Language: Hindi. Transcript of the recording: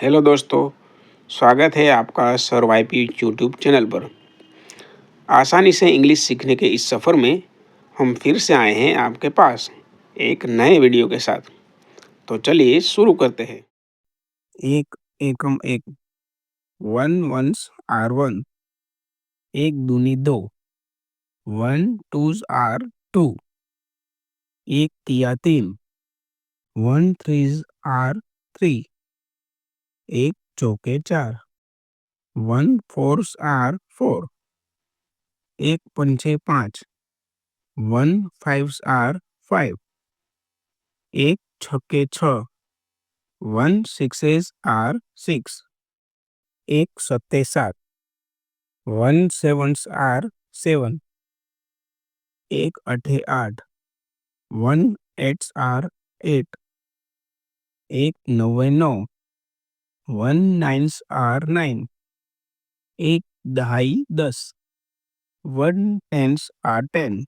हेलो दोस्तों, स्वागत है आपका सर वाईपी यूट्यूब चैनल पर। आसानी से इंग्लिश सीखने के इस सफ़र में हम फिर से आए हैं आपके पास एक नए वीडियो के साथ। तो चलिए शुरू करते हैं। एक एकम एक, वन वंस आर वन, एक दूनी दो, वन टूज आर टू, एक तिया तीन, वन थ्रीज आर थ्री, एक चौके चार, वन फोर्स आर फोर, एक पंचे पाँच, वन फाइव्स आर फाइव, एक छक्के छः, वन सिक्सेस आर सिक्स, एक सत्ते सात, वन सेवन्स आर सेवन, एक अठे आठ, वन एट्स आर एट, एक नवे नौ, वन नाइन्स आर नाइन, एक दहाई 10, वन टेन्स आर 10,